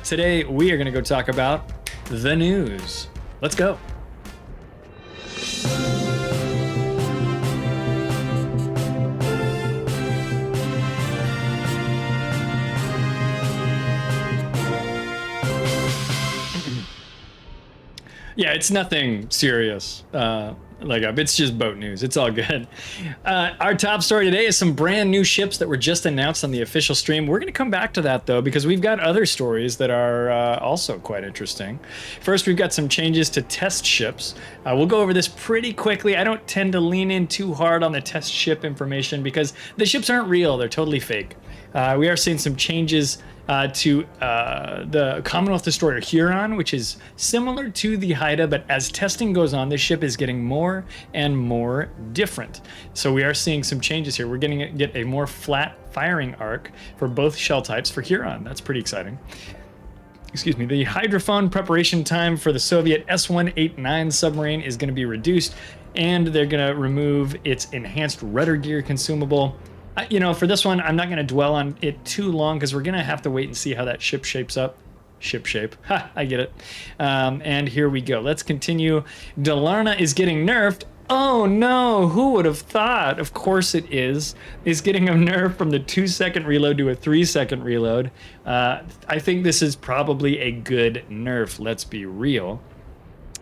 Today we are going to go talk about the news. Let's go. Yeah, it's nothing serious. It's just boat news. It's all good. Our top story today is some brand new ships that were just announced on the official stream. We're going to come back to that, though, because we've got other stories that are also quite interesting. First, we've got some changes to test ships. We'll go over this pretty quickly. I don't tend to lean in too hard on the test ship information because the ships aren't real. They're totally fake. We are seeing some changes to the Commonwealth destroyer Huron, which is similar to the Haida, but as testing goes on, this ship is getting more and more different. So we are seeing some changes here. We're going to get a more flat firing arc for both shell types for Huron. That's pretty exciting. Excuse me. The hydrophone preparation time for the Soviet S-189 submarine is going to be reduced, and they're going to remove its enhanced rudder gear consumable. For this one, I'm not going to dwell on it too long because we're going to have to wait and see how that ship shapes up. Ship shape. Ha, I get it. And here we go. Let's continue. Dalarna is getting nerfed. Oh no, who would have thought? Of course it is. It's getting a nerf from the 2-second reload to a 3-second reload. I think this is probably a good nerf, let's be real.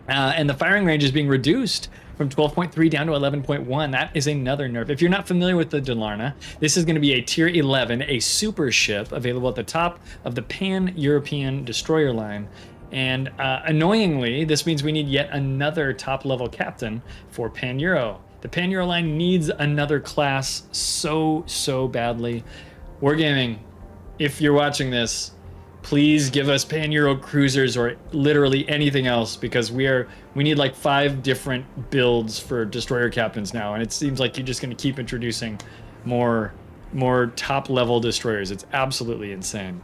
And the firing range is being reduced from 12.3 down to 11.1. That is another nerf. If you're not familiar with the Dalarna, this is going to be a Tier 11, a super ship available at the top of the Pan-European destroyer line. And annoyingly, this means we need yet another top-level captain for Pan-Euro. The Pan-Euro line needs another class so badly. Wargaming, if you're watching this, please give us Pan-Euro cruisers or literally anything else, because we need like 5 different builds for destroyer captains now, and it seems like you're just going to keep introducing more top-level destroyers. It's absolutely insane.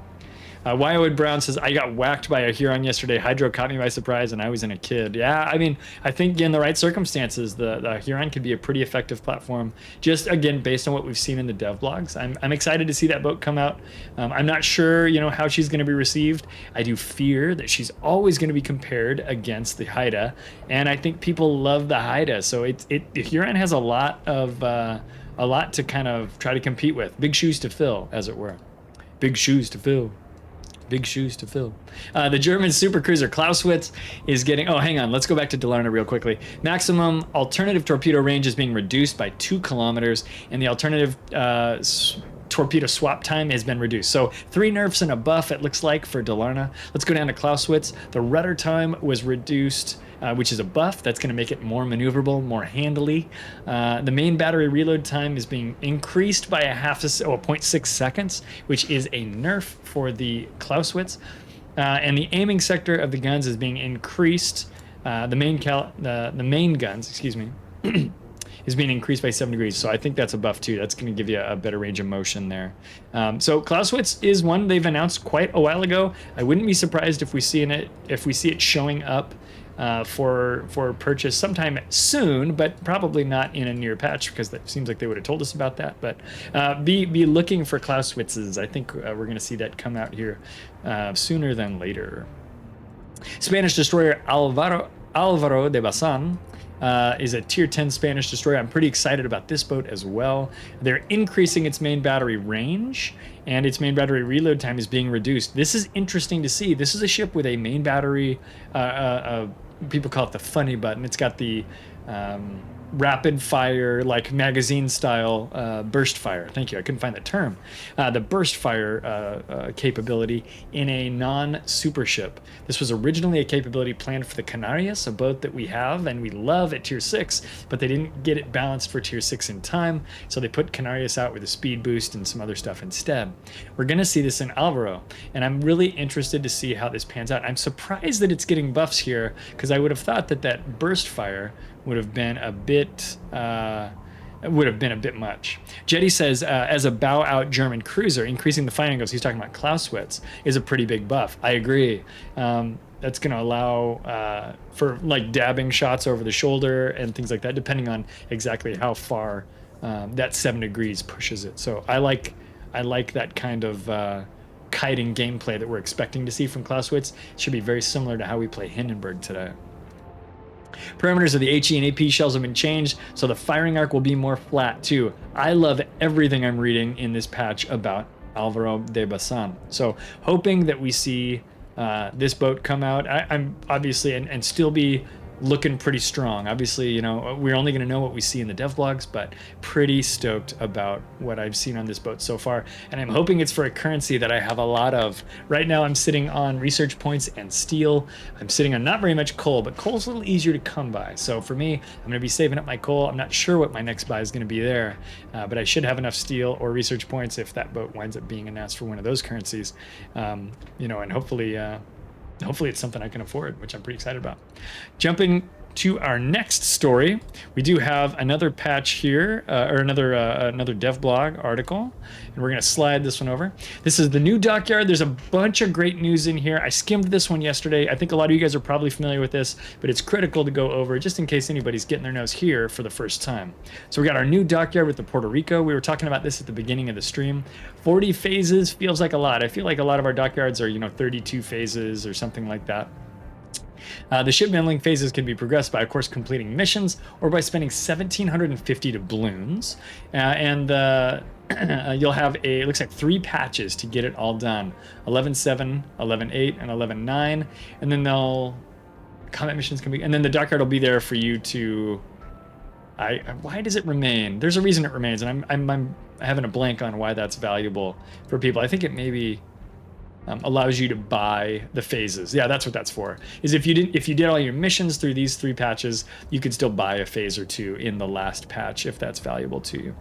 Wyowood Brown says, I got whacked by a Huron yesterday. Hydro caught me by surprise, and I was in a kid. Yeah, I mean, I think in the right circumstances, the Huron could be a pretty effective platform. Just, again, based on what we've seen in the dev blogs. I'm excited to see that boat come out. I'm not sure, how she's going to be received. I do fear that she's always going to be compared against the Haida, and I think people love the Haida. So the Huron has a lot to kind of try to compete with. Big shoes to fill, as it were. Big shoes to fill. Big shoes to fill. The German supercruiser Clausewtiz is getting... Oh, hang on. Let's go back to Dalarna real quickly. Maximum alternative torpedo range is being reduced by 2 kilometers, and the alternative torpedo swap time has been reduced. So 3 nerfs and a buff, it looks like, for Dalarna. Let's go down to Clausewtiz. The rudder time was reduced, which is a buff. That's going to make it more maneuverable, more handily. The main battery reload time is being increased by 0.6 seconds, which is a nerf for the Clausewtiz. And the aiming sector of the guns is being increased. The main guns, excuse me, is being increased by 7 degrees. So I think that's a buff too. That's going to give you a better range of motion there. So Clausewtiz is one they've announced quite a while ago. I wouldn't be surprised if we see it showing up for purchase sometime soon, but probably not in a near patch, because that seems like they would have told us about that. But be looking for Clausewitzes. I think we're going to see that come out here sooner than later. Spanish destroyer Alvaro de Bazan is a Tier 10 Spanish destroyer. I'm pretty excited about this boat as well. They're increasing its main battery range, and its main battery reload time is being reduced. This is interesting to see. This is a ship with a main battery, people call it the funny button. It's got the rapid fire, like magazine style burst fire. Thank you. I couldn't find the term. The burst fire capability in a non-super ship. This was originally a capability planned for the Canarias, a boat that we have and we love at Tier 6, but they didn't get it balanced for Tier 6 in time, so they put Canarias out with a speed boost and some other stuff instead. We're going to see this in Alvaro, and I'm really interested to see how this pans out. I'm surprised that it's getting buffs here, because I would have thought that burst fire would have been a bit much. Jetty says, as a bow-out German cruiser, increasing the firing angles, he's talking about Clausewitz, is a pretty big buff. I agree. That's going to allow for like dabbing shots over the shoulder and things like that, depending on exactly how far that 7 degrees pushes it. So I like that kind of kiting gameplay that we're expecting to see from Clausewitz. It should be very similar to how we play Hindenburg today. Parameters of the HE and AP shells have been changed, so the firing arc will be more flat too. I love everything I'm reading in this patch about Alvaro de Bazan. So hoping that we see this boat come out. I'm obviously and still be looking pretty strong. Obviously, you know, we're only going to know what we see in the dev blogs, but pretty stoked about what I've seen on this boat so far. And I'm hoping it's for a currency that I have a lot of. Right now, I'm sitting on research points and steel. I'm sitting on not very much coal, but coal's a little easier to come by. So for me, I'm going to be saving up my coal. I'm not sure what my next buy is going to be there, but I should have enough steel or research points if that boat winds up being announced for one of those currencies. You know, and hopefully it's something I can afford, which I'm pretty excited about. Jumping to our next story, we do have another patch here, or another dev blog article, and we're going to slide this one over. This is the new Dockyard. There's a bunch of great news in here. I skimmed this one yesterday. I think a lot of you guys are probably familiar with this, but it's critical to go over just in case anybody's getting their nose here for the first time. So we got our new Dockyard with the Puerto Rico. We were talking about this at the beginning of the stream. 40 phases feels like a lot. I feel like a lot of our dockyards are, you know, 32 phases or something like that. The shipbuilding phases can be progressed by, of course, completing missions or by spending 1,750 doubloons. You'll have it looks like 3 patches to get it all done. 11.7, 11.8, and 11.9. And then combat missions can be, and then the dockyard will be there for you to, why does it remain? There's a reason it remains, and I'm having a blank on why that's valuable for people. I think it maybe allows you to buy the phases. Yeah, that's what that's for. Is if you did all your missions through these 3 patches, you could still buy a phase or 2 in the last patch if that's valuable to you.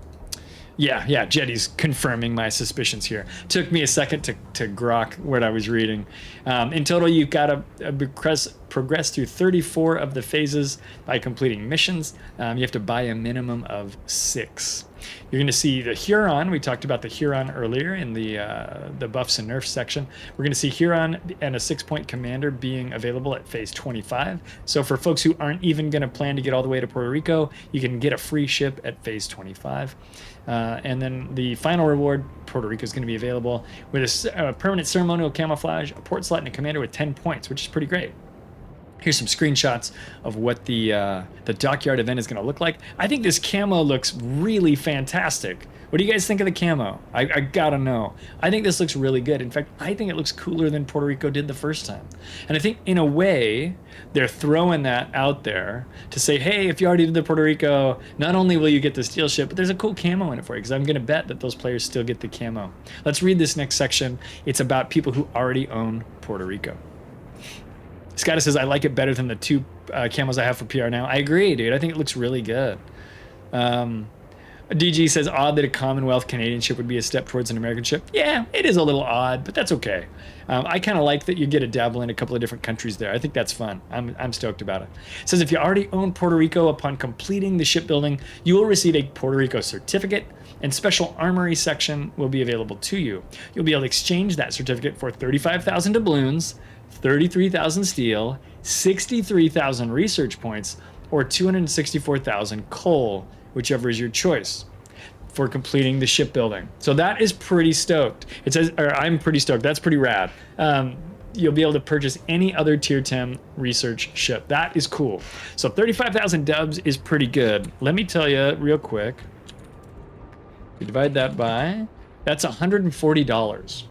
Yeah, Jetty's confirming my suspicions here. Took me a second to grok what I was reading. In total, you've got to progress through 34 of the phases by completing missions. You have to buy a minimum of 6. You're going to see the Huron. We talked about the Huron earlier in the buffs and nerfs section. We're going to see Huron and a 6-point commander being available at phase 25. So for folks who aren't even going to plan to get all the way to Puerto Rico, you can get a free ship at phase 25. And then the final reward, Puerto Rico, is going to be available with a permanent ceremonial camouflage, a port slot, and a commander with 10 points, which is pretty great. Here's some screenshots of what the Dockyard event is going to look like. I think this camo looks really fantastic. What do you guys think of the camo? I gotta know. I think this looks really good. In fact, I think it looks cooler than Puerto Rico did the first time. And I think in a way, they're throwing that out there to say, hey, if you already did the Puerto Rico, not only will you get the steel ship, but there's a cool camo in it for you, because I'm going to bet that those players still get the camo. Let's read this next section. It's about people who already own Puerto Rico. Scott says, I like it better than the 2 camos I have for PR now. I agree, dude. I think it looks really good. DG says, odd that a Commonwealth Canadian ship would be a step towards an American ship. Yeah, it is a little odd, but that's okay. I kind of like that you get to dabble in a couple of different countries there. I think that's fun. I'm stoked about it. It says, if you already own Puerto Rico, upon completing the shipbuilding, you will receive a Puerto Rico certificate, and special armory section will be available to you. You'll be able to exchange that certificate for 35,000 doubloons, 33,000 steel, 63,000 research points, or 264,000 coal, whichever is your choice, for completing the shipbuilding. So that is pretty stoked. It says, or I'm pretty stoked. That's pretty rad. You'll be able to purchase any other tier 10 research ship. That is cool. So 35,000 dubs is pretty good. Let me tell you real quick. We divide that by, that's $140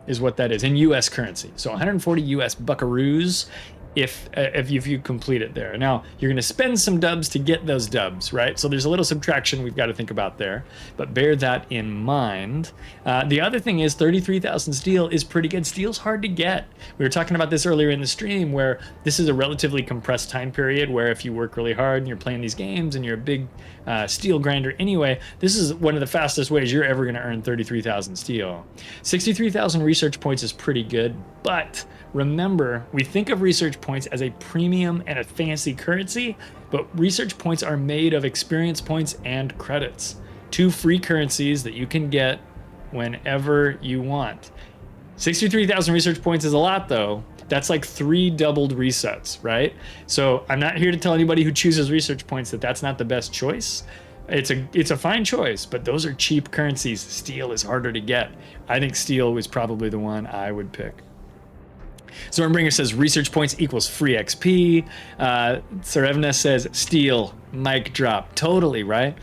is what that is in US currency. So 140 US buckaroos if you complete it there. Now, you're going to spend some dubs to get those dubs, right? So there's a little subtraction we've got to think about there, but bear that in mind. The other thing is 33,000 steel is pretty good. Steel's hard to get. We were talking about this earlier in the stream, where this is a relatively compressed time period where if you work really hard and you're playing these games and you're a big steel grinder anyway, this is one of the fastest ways you're ever going to earn 33,000 steel. 63,000 research points is pretty good, but remember, we think of research points as a premium and a fancy currency, but research points are made of experience points and credits. 2 free currencies that you can get whenever you want. 63,000 research points is a lot, though. That's like 3 doubled resets, right? So I'm not here to tell anybody who chooses research points that that's not the best choice, It's a fine choice, but those are cheap currencies. Steel is harder to get. I think steel was probably the one I would pick. Zornbringer says research points equals free XP. Sarevna says steel, mic drop. Totally, right?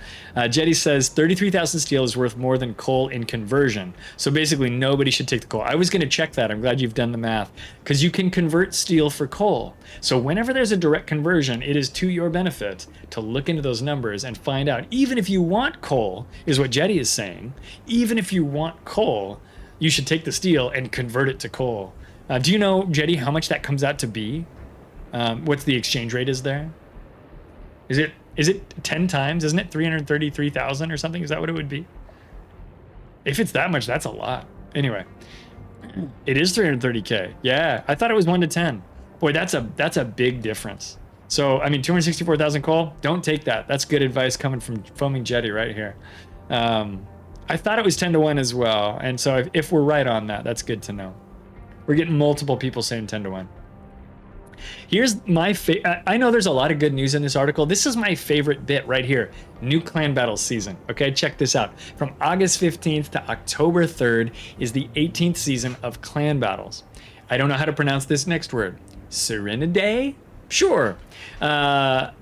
Jetty says 33,000 steel is worth more than coal in conversion. So basically nobody should take the coal. I was going to check that. I'm glad you've done the math, because you can convert steel for coal. So whenever there's a direct conversion, it is to your benefit to look into those numbers and find out, even if you want coal, is what Jetty is saying, even if you want coal, you should take the steel and convert it to coal. Do you know, Jetty, how much that comes out to be? What's the exchange rate is there? Is it 10 times? Isn't it 333,000 or something? Is that what it would be? If it's that much, that's a lot. Anyway, it is 330K. Yeah, I thought it was 1 to 10. Boy, that's a big difference. So, I mean, 264,000 coal, don't take that. That's good advice coming from Foaming Jetty right here. I thought it was 10 to 1 as well. And so if we're right on that, that's good to know. We're getting multiple people saying 10 to 1. Here's my I know there's a lot of good news in this article. This is my favorite bit right here. New clan battles season. Okay, check this out. From August 15th to October 3rd is the 18th season of clan battles. I don't know how to pronounce this next word. Serenidae? Sure. Sirenidae?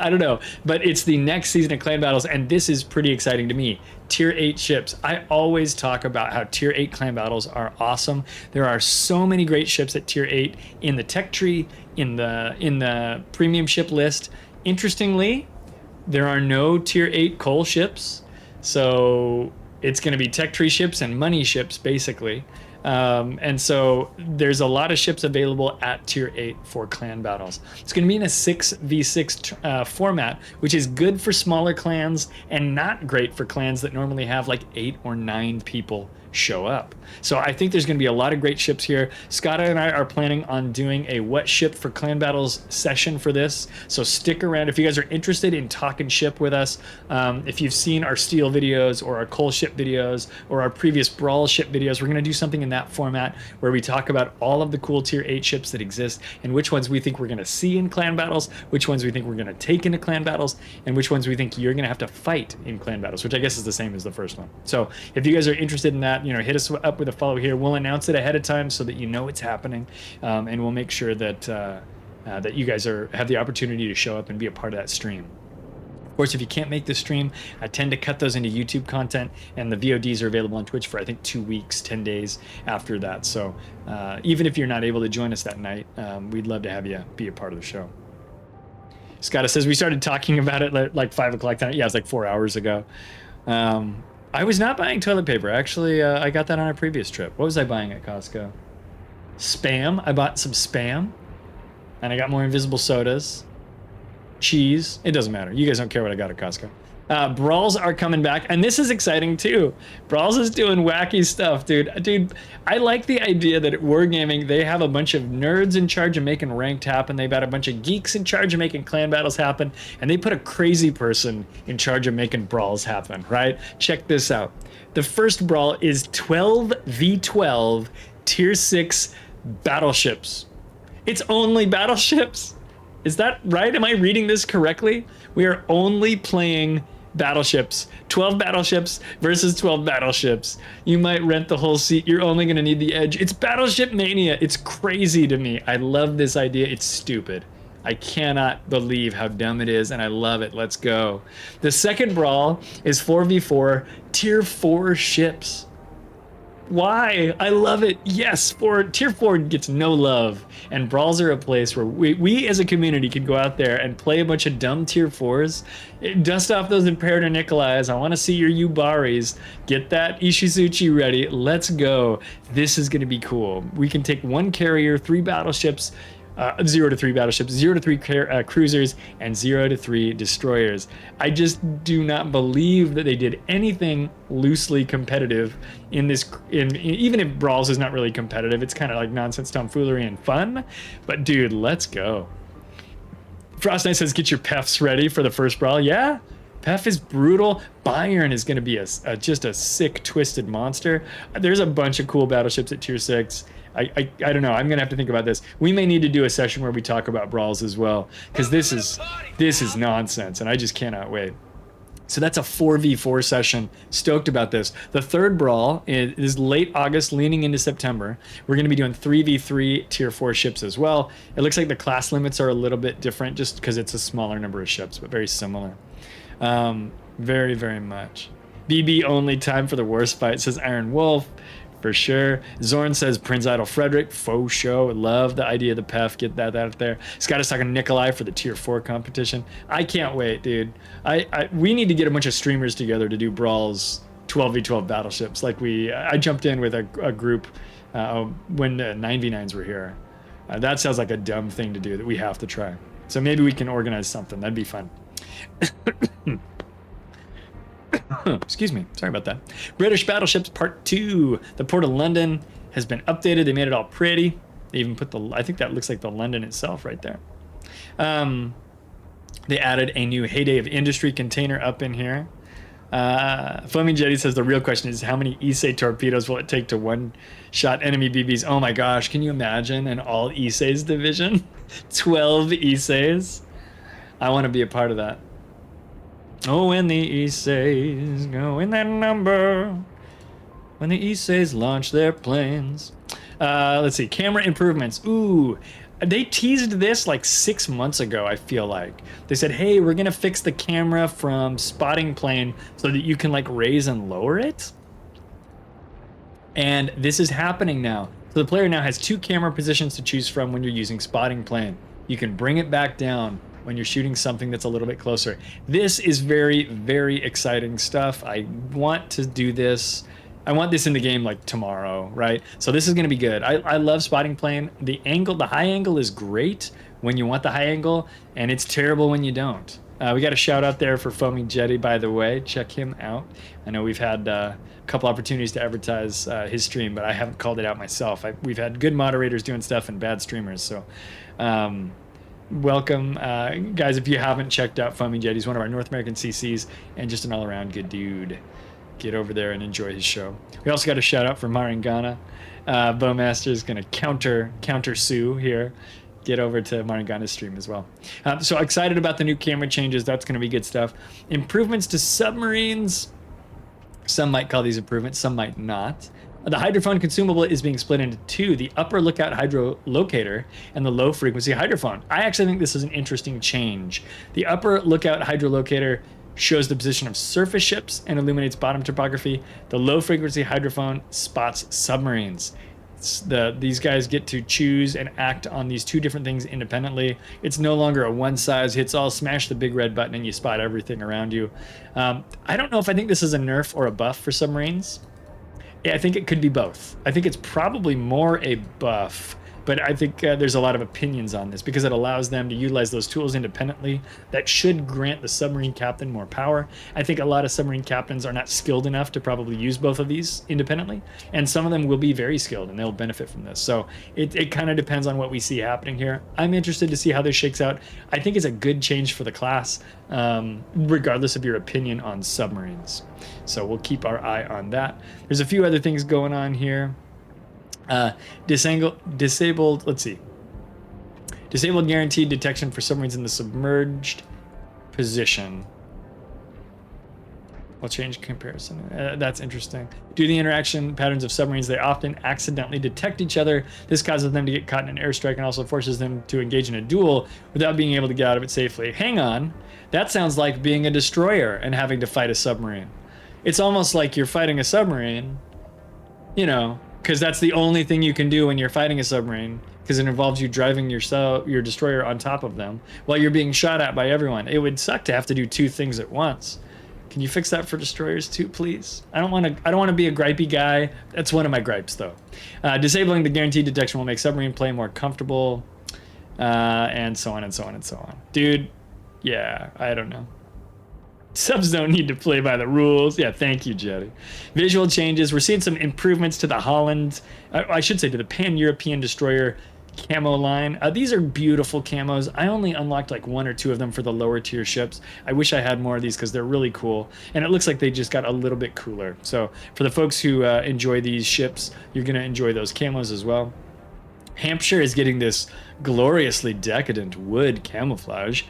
I don't know. But it's the next season of clan battles, and this is pretty exciting to me. Tier 8 ships. I always talk about how Tier 8 clan battles are awesome. There are so many great ships at Tier 8 in the tech tree, in the premium ship list. Interestingly, there are no Tier 8 coal ships, so it's going to be tech tree ships and money ships, basically. And so there's a lot of ships available at Tier 8 for clan battles. It's going to be in a 6v6 format, which is good for smaller clans and not great for clans that normally have like 8 or 9 people show up. So I think there's going to be a lot of great ships here. Scott and I are planning on doing a what ship for clan battles session for this, so stick around if you guys are interested in talking ship with us. If you've seen our steel videos or our coal ship videos or our previous brawl ship videos, we're going to do something in that format where we talk about all of the cool Tier 8 ships that exist and which ones we think we're going to see in clan battles, which ones we think we're going to take into clan battles, and which ones we think you're going to have to fight in clan battles, which I guess is the same as the first one. So if you guys are interested in that, hit us up with a follow here. We'll announce it ahead of time so that you know it's happening, and we'll make sure that that you guys have the opportunity to show up and be a part of that stream. Of course, if you can't make the stream, I tend to cut those into YouTube content, and the VODs are available on Twitch for I think 2 weeks, 10 days after that. So even if you're not able to join us that night, we'd love to have you be a part of the show. Scott says we started talking about it like 5 o'clock tonight. Yeah, it was like 4 hours ago. I was not buying toilet paper. Actually, I got that on a previous trip. What was I buying at Costco? Spam. I bought some Spam. And I got more invisible sodas. Cheese. It doesn't matter. You guys don't care what I got at Costco. Brawls are coming back. And this is exciting, too. Brawls is doing wacky stuff, dude. Dude, I like the idea that at Wargaming, they have a bunch of nerds in charge of making ranked happen. They've got a bunch of geeks in charge of making clan battles happen. And they put a crazy person in charge of making brawls happen, right? Check this out. The first brawl is 12v12 Tier 6 battleships. It's only battleships. Is that right? Am I reading this correctly? We are only playing battleships. 12 battleships versus 12 battleships. You might rent the whole seat. You're only going to need the edge. It's battleship mania. It's crazy to me. I love this idea. It's stupid. I cannot believe how dumb it is, and I love it. Let's go. The second brawl is 4v4 Tier 4 ships. Why? I love it. Yes, Tier 4 gets no love, and brawls are a place where we as a community can go out there and play a bunch of dumb Tier 4s, dust off those Imperator Nikolais. I want to see your Yubaris. Get that Ishizuchi ready. Let's go. This is going to be cool. We can take 1 carrier, 3 battleships, 0 to 3 battleships, 0 to 3 cruisers, and 0 to 3 destroyers. I just do not believe that they did anything loosely competitive in this. Even if Brawls is not really competitive, it's kind of like nonsense, tomfoolery, and fun. But dude, let's go. Frost Knight says, get your PEFs ready for the first brawl. Yeah, PEF is brutal. Bayern is going to be just a sick, twisted monster. There's a bunch of cool battleships at Tier 6. I don't know. I'm gonna have to think about this. We may need to do a session where we talk about Brawls as well, because this is nonsense, and I just cannot wait. So that's a 4v4 session. Stoked about this. The third Brawl is late August, leaning into September. We're going to be doing 3v3 tier 4 ships as well. It looks like the class limits are a little bit different just because it's a smaller number of ships, but very similar. Very, very much. BB only time for the worst fight, says Iron Wolf. For sure. Zorn says Prince Idol Frederick. Faux show. Love the idea of the PEF. Get that out there. Scott is talking Nikolai for the tier 4 competition. I can't wait, dude. We need to get a bunch of streamers together to do Brawls 12v12 battleships. Like I jumped in with a group when the 9v9s were here. That sounds like a dumb thing to do that we have to try. So maybe we can organize something. That'd be fun. Excuse me. Sorry about that. British Battleships Part 2. The Port of London has been updated. They made it all pretty. They even put I think that looks like the London itself right there. They added a new Heyday of Industry container up in here. Fleming Jetty says the real question is how many Issei torpedoes will it take to one-shot enemy BBs? Oh my gosh, can you imagine an all Issei's division? 12 Isseis. I want to be a part of that. Oh, when the Isseis go in that number, when the Isseis launch their planes. Let's see, camera improvements. Ooh, they teased this like 6 months ago, I feel like. They said, hey, we're going to fix the camera from spotting plane so that you can like raise and lower it. And this is happening now. So the player now has 2 camera positions to choose from when you're using spotting plane. You can bring it back down when you're shooting something that's a little bit closer. This is very, very exciting stuff. I want to do this. I want this in the game like tomorrow, right? So this is going to be good. I love spotting plane. The high angle is great when you want the high angle, and it's terrible when you don't. We got a shout out there for Foaming Jetty, by the way. Check him out. I know we've had a couple opportunities to advertise his stream, but I haven't called it out myself. We've had good moderators doing stuff and bad streamers, so welcome, guys. If you haven't checked out Foaming Jetty, he's one of our North American CCs and just an all-around good dude. Get over there and enjoy his show. We also got a shout out for Marangana. Bowmaster is going to counter Sue here. Get over to Marangana's stream as well. So excited about the new camera changes. That's going to be good stuff. Improvements to submarines. Some might call these improvements, some might not. The hydrophone consumable is being split into 2, the upper lookout hydro locator and the low frequency hydrophone. I actually think this is an interesting change. The upper lookout hydro locator shows the position of surface ships and illuminates bottom topography. The low frequency hydrophone spots submarines. These guys get to choose and act on these 2 different things independently. It's no longer a one size hits all, smash the big red button and you spot everything around you. I don't know if I think this is a nerf or a buff for submarines. Yeah, I think it could be both. I think it's probably more a buff, but I think there's a lot of opinions on this because it allows them to utilize those tools independently. That should grant the submarine captain more power. I think a lot of submarine captains are not skilled enough to probably use both of these independently, and some of them will be very skilled and they'll benefit from this. So it kind of depends on what we see happening here. I'm interested to see how this shakes out. I think it's a good change for the class, regardless of your opinion on submarines. So we'll keep our eye on that. There's a few other things going on here. Disabled, let's see. Disabled guaranteed detection for submarines in the submerged position. We'll change comparison. That's interesting. Due to the interaction patterns of submarines, they often accidentally detect each other. This causes them to get caught in an airstrike and also forces them to engage in a duel without being able to get out of it safely. Hang on. That sounds like being a destroyer and having to fight a submarine. It's almost like you're fighting a submarine, you know, because that's the only thing you can do when you're fighting a submarine, because it involves you driving your destroyer on top of them while you're being shot at by everyone. It would suck to have to do 2 things at once. Can you fix that for destroyers too, please? I don't want to be a gripey guy. That's one of my gripes, though. Disabling the guaranteed detection will make submarine play more comfortable, and so on and so on and so on. Dude, yeah, I don't know. Subs don't need to play by the rules. Yeah, thank you, Jetty. Visual changes. We're seeing some improvements to the Holland, I should say to the Pan-European destroyer camo line. These are beautiful camos. I only unlocked like 1 or 2 of them for the lower tier ships. I wish I had more of these because they're really cool. And it looks like they just got a little bit cooler. So for the folks who enjoy these ships, you're going to enjoy those camos as well. Hampshire is getting this gloriously decadent wood camouflage,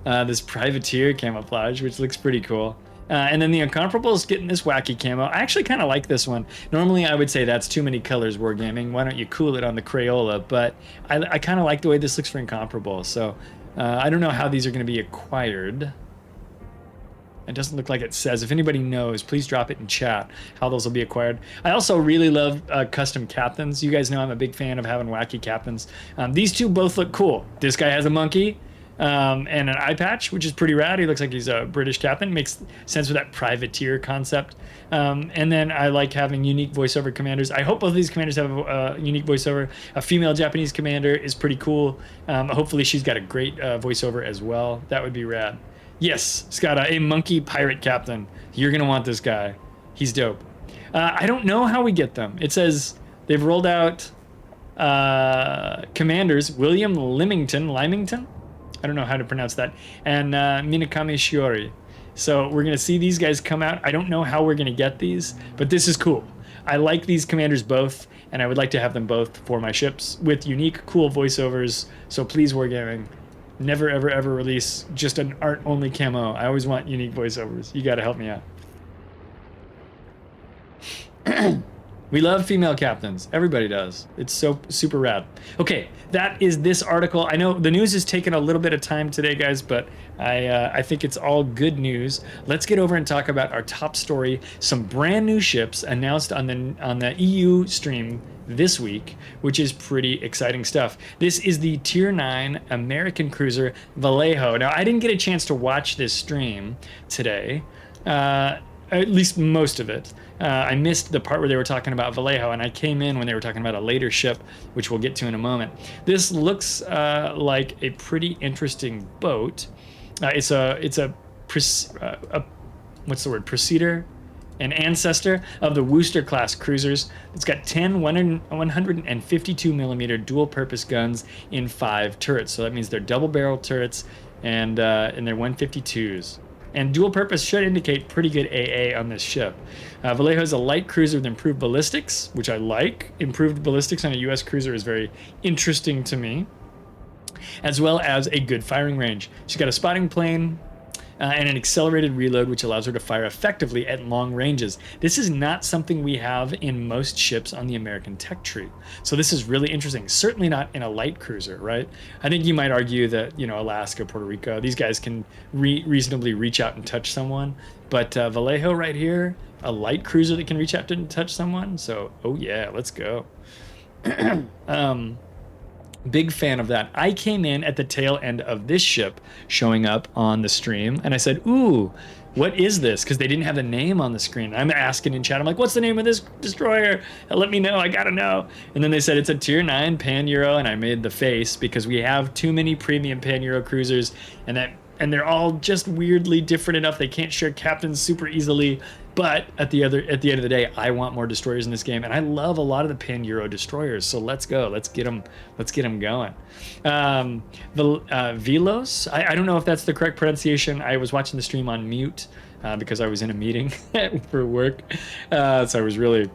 this privateer camouflage, which looks pretty cool. And then the Incomparable is getting this wacky camo. I actually kind of like this one. Normally, I would say that's too many colors, Wargaming. Why don't you cool it on the Crayola? But I kind of like the way this looks for Incomparable. So I don't know how these are going to be acquired. It doesn't look like it says. If anybody knows, please drop it in chat how those will be acquired. I also really love custom captains. You guys know I'm a big fan of having wacky captains. These two both look cool. This guy has a monkey and an eye patch, which is pretty rad. He looks like he's a British captain. Makes sense with that privateer concept. And then I like having unique voiceover commanders. I hope both of these commanders have a unique voiceover. A female Japanese commander is pretty cool. Hopefully she's got a great voiceover as well. That would be rad. Yes, Scott, a monkey pirate captain. You're going to want this guy. He's dope. I don't know how we get them. It says they've rolled out commanders, William Lymington. I don't know how to pronounce that. And Minakami Shiori. So we're going to see these guys come out. I don't know how we're going to get these, but this is cool. I like these commanders both, and I would like to have them both for my ships with unique, cool voiceovers. So please, Wargaming, never, ever, ever release just an art-only camo. I always want unique voiceovers. You got to help me out. We love female captains. Everybody does. It's so super rad. Okay, that is this article. I know the news has taken a little bit of time today, guys, but I think it's all good news. Let's get over and talk about our top story. Some brand new ships announced on the EU stream this week, which is pretty exciting stuff. This is the Tier 9 American cruiser Vallejo. Now, I didn't get a chance to watch this stream today, at least most of it. I missed the part where they were talking about Vallejo, and I came in when they were talking about a later ship, which we'll get to in a moment. This looks like a pretty interesting boat. It's a what's the word? Preceder, an ancestor of the Worcester class cruisers. It's got 10 152 millimeter dual purpose guns in 5 turrets. So that means they're double barrel turrets, and they're 152s. And dual purpose should indicate pretty good AA on this ship. Vallejo is a light cruiser with improved ballistics, which I like. Improved ballistics on a US cruiser is very interesting to me, as well as a good firing range. She's got a spotting plane and an accelerated reload, which allows her to fire effectively at long ranges. This is not something we have in most ships on the American tech tree. So this is really interesting. Certainly not in a light cruiser, right? I think you might argue that, you know, Alaska, Puerto Rico, these guys can reasonably reach out and touch someone. But Vallejo right here, a light cruiser that can reach out and touch someone. So, oh yeah, let's go. Big fan of that. I came in at the tail end of this ship showing up on the stream, and I said, ooh, what is this? Because they didn't have the name on the screen. I'm asking in chat, I'm like, what's the name of this destroyer? Let me know, I gotta know. And then they said it's a Tier 9 Pan-Euro, and I made the face because we have too many premium Pan-Euro cruisers, and they're all just weirdly different enough they can't share captains super easily. But at the end of the day, I want more destroyers in this game, and I love a lot of the Pan-Euro destroyers. So let's go. Let's get them going. Velos. I don't know if that's the correct pronunciation. I was watching the stream on mute because I was in a meeting for work, so I was really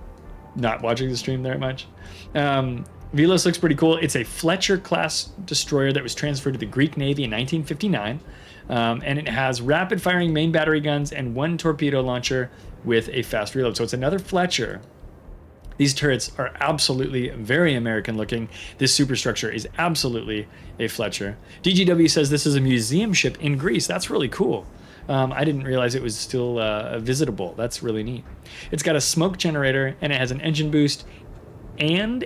not watching the stream very much. Velos looks pretty cool. It's a Fletcher class destroyer that was transferred to the Greek Navy in 1959. And it has rapid firing main battery guns and 1 torpedo launcher with a fast reload. So it's another Fletcher. These turrets are absolutely very American looking. This superstructure is absolutely a Fletcher. DGW says this is a museum ship in Greece. That's really cool. I didn't realize it was still visitable. That's really neat. It's got a smoke generator, and it has an engine boost and...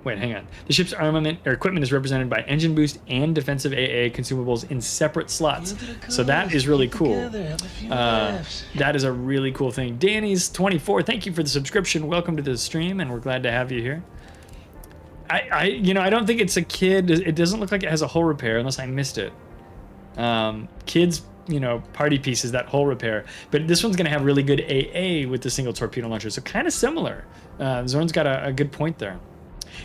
Wait, hang on. The ship's armament or equipment is represented by engine boost and defensive AA consumables in separate slots. So that is really cool. That is a really cool thing. Danny's 24. Thank you for the subscription. Welcome to the stream, and we're glad to have you here. I don't think it's a kid. It doesn't look like it has a hull repair unless I missed it. Kids, party pieces, that hull repair. But this one's going to have really good AA with the single torpedo launcher. So kind of similar. Zorn's got a good point there.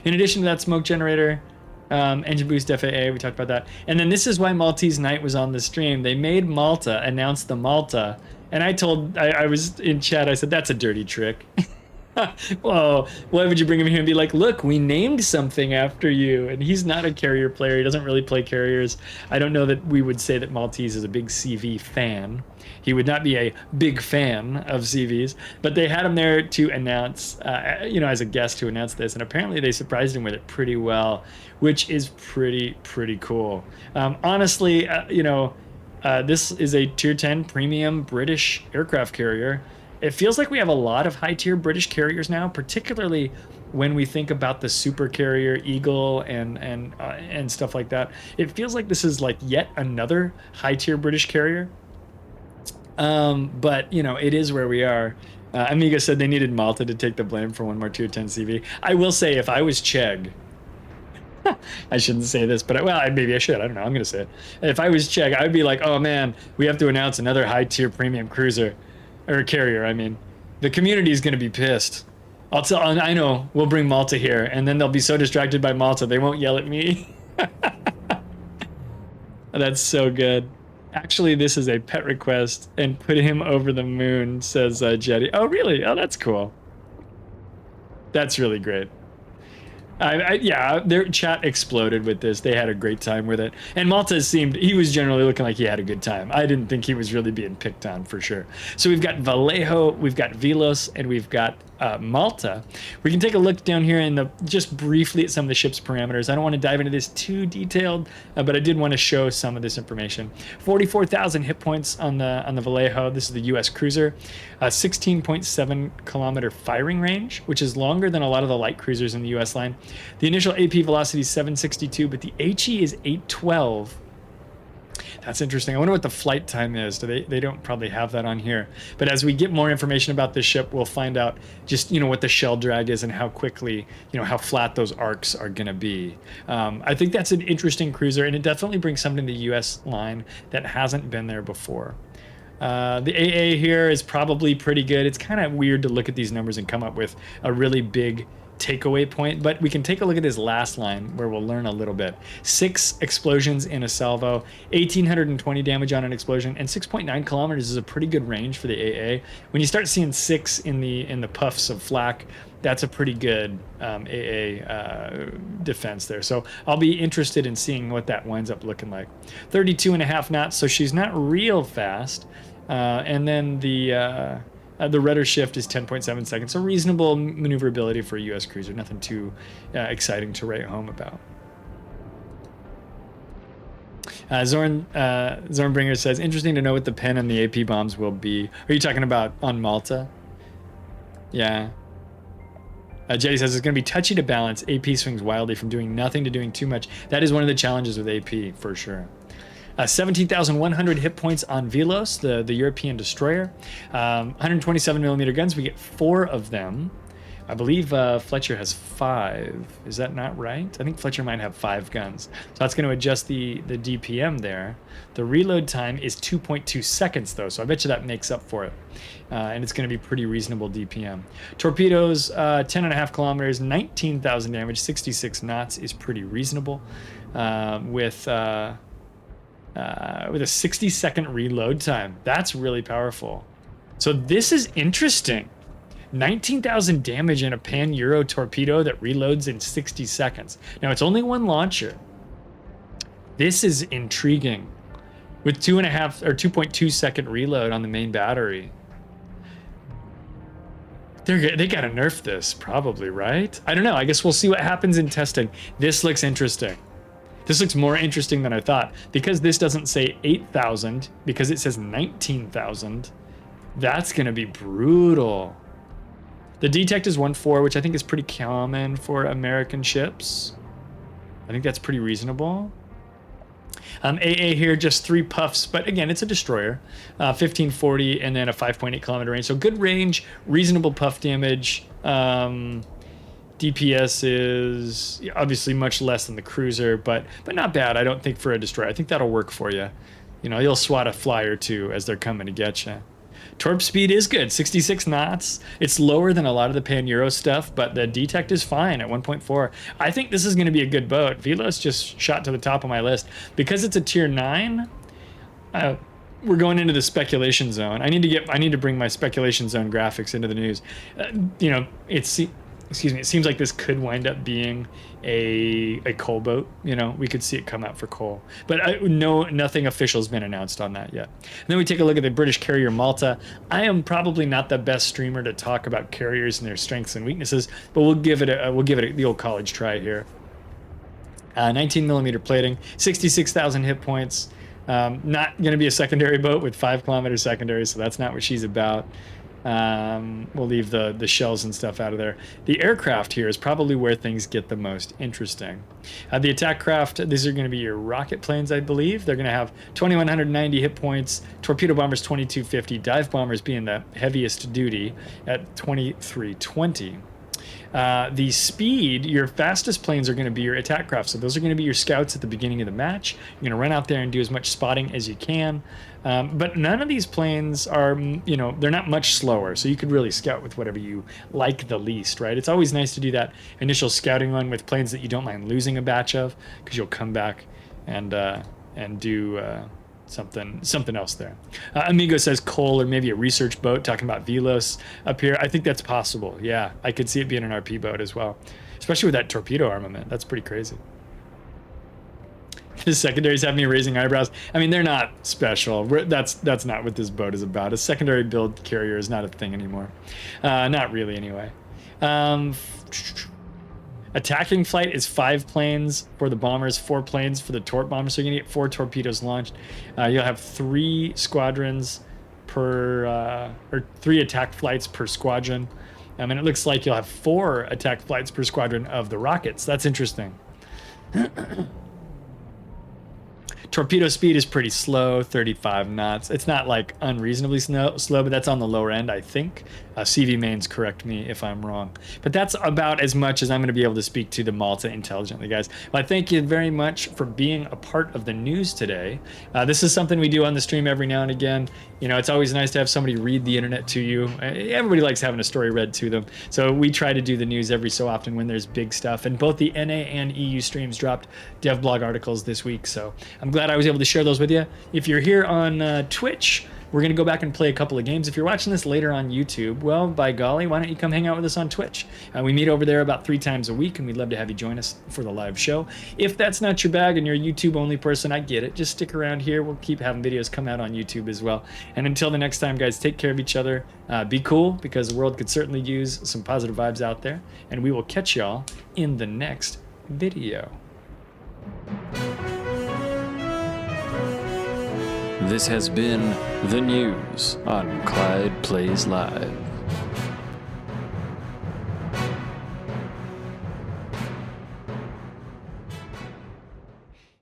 In addition to that smoke generator, engine boost FAA, we talked about that. And then this is why Maltese Night was on the stream. They made Malta, announced the Malta, and I was in chat, I said, that's a dirty trick. Well, why would you bring him here and be like, look, we named something after you? And he's not a carrier player. He doesn't really play carriers. I don't know that we would say that Maltese is a big CV fan. He would not be a big fan of CVs, but they had him there to announce, as a guest to announce this. And apparently they surprised him with it pretty well, which is pretty cool. Honestly, this is a tier 10 premium British aircraft carrier. It feels like we have a lot of high-tier British carriers now, particularly when we think about the super carrier Eagle and stuff like that. It feels like this is like yet another high-tier British carrier. But it is where we are. Amiga said they needed Malta to take the blame for one more tier 10 CV. I will say, if I was Chegg, I shouldn't say this, but maybe I should. I don't know. I'm going to say it. If I was Chegg, I would be like, oh man, we have to announce another high-tier premium cruiser. Or carrier, I mean. The community is going to be pissed. I know, we'll bring Malta here, and then they'll be so distracted by Malta, they won't yell at me. That's so good. Actually, this is a pet request, and put him over the moon, says Jetty. Oh, really? Oh, that's cool. That's really great. Their chat exploded with this. They had a great time with it. And Malta he was generally looking like he had a good time. I didn't think he was really being picked on, for sure. So we've got Vallejo, we've got Velos, and we've got Malta. We can take a look down here just briefly at some of the ship's parameters. I don't want to dive into this too detailed, but I did want to show some of this information. 44,000 hit points on the Vallejo. This is the US Cruiser. 16.7 kilometer firing range, which is longer than a lot of the light cruisers in the US line. The initial AP velocity is 762, but the HE is 812. That's interesting. I wonder what the flight time is. They don't probably have that on here. But as we get more information about this ship, we'll find out just, what the shell drag is and how quickly, how flat those arcs are going to be. I think that's an interesting cruiser, and it definitely brings something to the US line that hasn't been there before. The AA here is probably pretty good. It's kind of weird to look at these numbers and come up with a really big takeaway point, but we can take a look at his last line where we'll learn a little bit. 6 explosions in a salvo, 1,820 damage on an explosion, and 6.9 kilometers is a pretty good range for the AA. When you start seeing 6 in the puffs of flak, that's a pretty good AA defense there. So I'll be interested in seeing what that winds up looking like. 32.5 knots, so she's not real fast. And then the rudder shift is 10.7 seconds, so reasonable maneuverability for a US cruiser. Nothing too exciting to write home about. Zornbringer says, interesting to know what the pen and the AP bombs will be. Are you talking about on Malta? Yeah. Jetty says, it's going to be touchy to balance. AP swings wildly from doing nothing to doing too much. That is one of the challenges with AP, for sure. 17,100 hit points on Velos, the European destroyer. 127 millimeter guns. We get 4 of them. I believe Fletcher has 5. Is that not right? I think Fletcher might have 5 guns. So that's going to adjust the DPM there. The reload time is 2.2 seconds, though, so I bet you that makes up for it. And it's going to be pretty reasonable DPM. Torpedoes, 10.5 kilometers, 19,000 damage, 66 knots is pretty reasonable. With a 60-second reload time. That's really powerful. So this is interesting. 19,000 damage in a pan-Euro torpedo that reloads in 60 seconds. Now, it's only one launcher. This is intriguing. With 2.5 or 2.2 second reload on the main battery. They gotta nerf this, probably, right? I don't know. I guess we'll see what happens in testing. This looks interesting. This looks more interesting than I thought. Because this doesn't say 8,000, because it says 19,000, that's going to be brutal. The detect is 1.4, which I think is pretty common for American ships. I think that's pretty reasonable. AA here, just 3 puffs, but again, it's a destroyer. 1540 and then a 5.8 kilometer range. So good range, reasonable puff damage. DPS is obviously much less than the cruiser, but not bad, I don't think, for a destroyer. I think that'll work for you. You'll swat a fly or two as they're coming to get you. Torp speed is good, 66 knots. It's lower than a lot of the Pan-Euro stuff, but the detect is fine at 1.4. I think this is going to be a good boat. Velos just shot to the top of my list. Because it's a tier 9, we're going into the speculation zone. I need to bring my speculation zone graphics into the news. You know, it seems like this could wind up being a coal boat. You know, we could see it come out for coal, but nothing official has been announced on that yet. And then we take a look at the British carrier Malta. I am probably not the best streamer to talk about carriers and their strengths and weaknesses, but we'll give it the old college try here. 19 millimeter plating, 66,000 hit points. Not going to be a secondary boat with 5 kilometer secondary, so that's not what she's about. We'll leave the shells and stuff out of there. The aircraft here is probably where things get the most interesting. The attack craft, these are going to be your rocket planes, I believe. They're going to have 2,190 hit points, torpedo bombers 2,250, dive bombers being the heaviest duty at 2,320. The speed, your fastest planes are going to be your attack craft. So those are going to be your scouts at the beginning of the match. You're going to run out there and do as much spotting as you can. But none of these planes are, you know, they're not much slower. So you could really scout with whatever you like the least, right? It's always nice to do that initial scouting run with planes that you don't mind losing a batch of, because you'll come back and do something else there. Amigo says coal or maybe a research boat, talking about Velos up here. I think that's possible. Yeah, I could see it being an RP boat as well, especially with that torpedo armament. That's pretty crazy. The secondaries have me raising eyebrows. I mean, they're not special. That's not what this boat is about. A secondary build carrier is not a thing anymore. Not really, anyway. Attacking flight is 5 planes for the bombers, 4 planes for the torp bombers. So you're gonna get 4 torpedoes launched. You'll have 3 squadrons per, or 3 attack flights per squadron. And it looks like you'll have 4 attack flights per squadron of the rockets. That's interesting. Torpedo speed is pretty slow, 35 knots. It's not like unreasonably slow, but that's on the lower end, I think. CV mains, correct me if I'm wrong. But that's about as much as I'm going to be able to speak to the Malta intelligently, guys. Well, I thank you very much for being a part of the news today. This is something we do on the stream every now and again. You know, it's always nice to have somebody read the internet to you. Everybody likes having a story read to them. So we try to do the news every so often when there's big stuff. And both the NA and EU streams dropped dev blog articles this week. So I'm glad I was able to share those with you. If you're here on Twitch, we're going to go back and play a couple of games. If you're watching this later on YouTube, well, by golly, why don't you come hang out with us on Twitch? We meet over there about 3 times a week, and we'd love to have you join us for the live show. If that's not your bag and you're a YouTube-only person, I get it. Just stick around here. We'll keep having videos come out on YouTube as well. And until the next time, guys, take care of each other. Be cool, because the world could certainly use some positive vibes out there. And we will catch y'all in the next video. This has been the news on Clyde Plays Live.